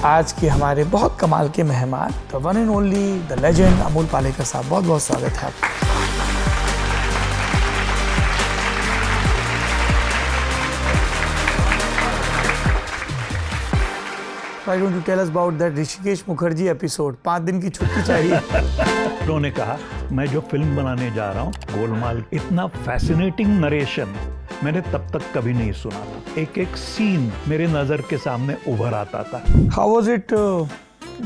आज के हमारे बहुत कमाल के मेहमान, the one and only, the legend Amol Palekar साहब। बहुत बहुत स्वागत है आपका। Why don't you tell us about that Rishikesh Mukherjee episode? 5 दिन की छुट्टी चाहिए। उन्होंने कहा मैं जो फिल्म बनाने जा रहा हूँ गोलमाल, इतना फैसिनेटिंग नरेशन मैंने तब तक कभी नहीं सुना था। एक एक सीन मेरे नजर के सामने उभर आता था। How was it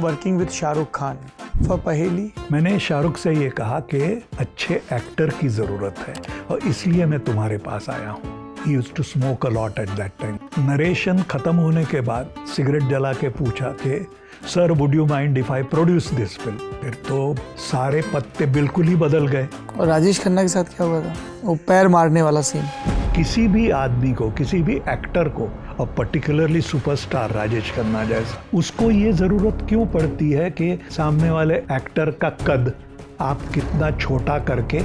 working with Shahrukh Khan for पहेली? मैंने शाहरुख से ये कहा कि अच्छे एक्टर की जरूरत है और इसलिए मैं तुम्हारे पास आया हूँ। He used to smoke a lot at that time. Narration खत्म होने के बाद सिगरेट जला के पूछा कि sir would you mind if I produce this film? फिर तो सारे पत्ते बिल्कुल ही बदल गए। और राजेश खन्ना के साथ क्या हुआ था? वो पैर मारने वाला सीन। किसी भी आदमी को, किसी भी एक्टर को, और पर्टिकुलरली सुपरस्टार राजेश खन्ना जैसा, उसको ये जरूरत क्यों पड़ती है कि सामने वाले एक्टर का कद आप कितना छोटा करके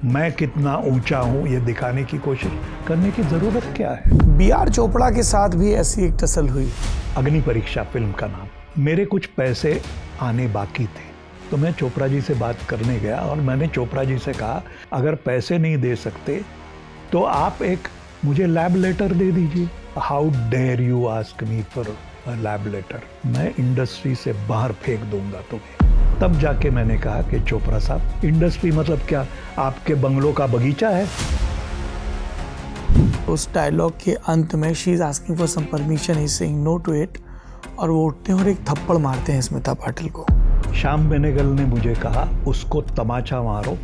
मैं कितना ऊंचा हूं ये दिखाने की कोशिश करने की जरूरत क्या है? B.R. चोपड़ा के साथ भी ऐसी एक टसल हुई। अग्नि परीक्षा फिल्म का नाम। मेरे कुछ पैसे आने बाकी थे तो मैं चोपड़ा जी से बात करने गया और मैंने चोपड़ा जी से कहा अगर पैसे नहीं दे सकते तो आप एक मुझे लैब लेटर दे दीजिए। How dare you ask me for a lab letter? मैं इंडस्ट्री से बाहर फेंक दूंगा तुम्हें। तब जाके मैंने कहा कि चोपड़ा साहब, इंडस्ट्री मतलब क्या, आपके बंगलों का बगीचा है? उस डायलॉग के अंत में she is asking for some permission, he is saying no to it, और वो उठते हैं और एक थप्पड़ मारते हैं स्मिता पाटिल को। श्याम बेनेगल ने मुझे कहा उसको तमाचा मारो,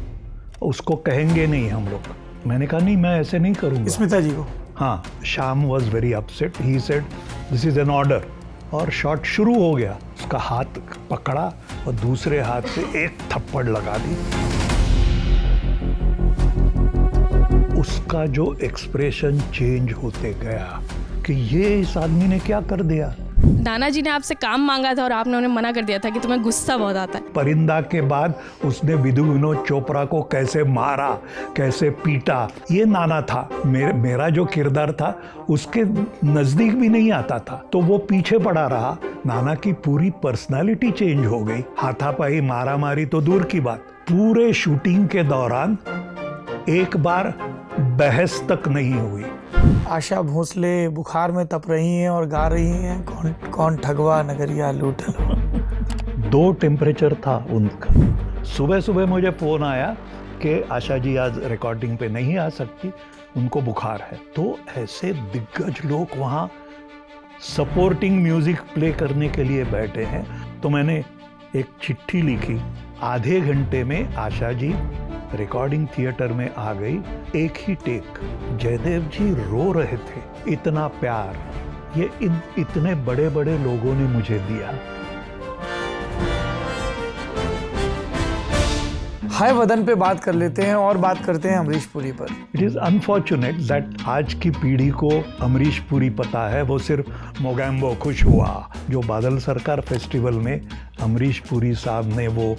उसको कहेंगे नहीं हम लोग। मैंने कहा नहीं, मैं ऐसे नहीं करूंगा। स्मिता जी को? हाँ। Shyam was very upset. He said this is an order, और शॉट शुरू हो गया। उसका हाथ पकड़ा और दूसरे हाथ से एक थप्पड़ लगा दी। उसका जो एक्सप्रेशन चेंज होते गया कि ये इस आदमी ने क्या कर दिया। दाना जी ने आपसे काम मांगा था और आपने उन्हें मना कर दिया था कि तुम्हें गुस्सा बहुत आता है। परिंदा के बाद उसने विधु विनोद चोपड़ा को कैसे मारा, कैसे पीटा, ये नाना था। मेरा जो किरदार था उसके नजदीक भी नहीं आता था, तो वो पीछे पड़ा रहा। नाना की पूरी पर्सनालिटी चेंज हो गई। हाथापाई, मारा मारी तो दूर की बात, पूरे शूटिंग के दौरान एक बार बहस तक नहीं हुई। आशा भोसले बुखार में तप रही हैं और गा रही हैं कौन ठगवा नगरिया लूटा। 2 टेम्परेचर था उनका। सुबह सुबह मुझे फोन आया कि आशा जी आज रिकॉर्डिंग पे नहीं आ सकती, उनको बुखार है। तो ऐसे दिग्गज लोग वहाँ सपोर्टिंग म्यूजिक प्ले करने के लिए बैठे हैं। तो मैंने एक चिट्ठी लिखी। आधे घंटे में आशा जी रिकॉर्डिंग थिएटर में आ गई। एक ही टेक। जयदेव जी रो रहे थे। इतना प्यार ये इतने बड़े बड़े लोगों ने मुझे दिया। हाय वदन पे बात कर लेते हैं और बात करते हैं अमरीश पुरी पर। इट इज अनफॉर्चुनेट दैट आज की पीढ़ी को अमरीश पुरी पता है। वो सिर्फ मोगैम्बो खुश हुआ, जो बादल सरकार फेस्टिवल में अमरीश पुरी साहब ने वो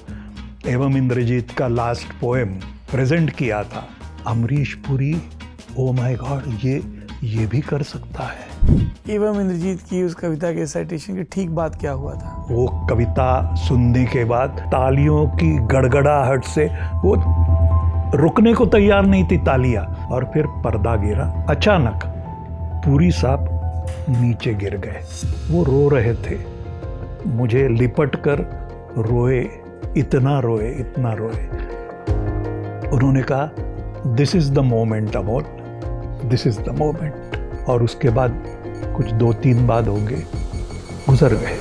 एवं इंद्रजीत का लास्ट पोएम प्रेजेंट किया था। Amrish Puri, oh my God, ये भी कर सकता है। एवं इंद्रजीत की उस कविता के साइटेशन की ठीक बात क्या हुआ था? वो कविता सुनने के बाद तालियों की गड़गड़ाहट से वो रुकने को तैयार नहीं थी तालियां, और फिर पर्दा गिरा। अचानक पुरी साहब नीचे गिर गए। वो रो रहे थे, मुझे लिपट कर रोए, इतना रोए, इतना रोए। उन्होंने कहा this is the moment Amol, this is the moment. और उसके बाद कुछ 2-3 बाद होंगे, गुजर गए।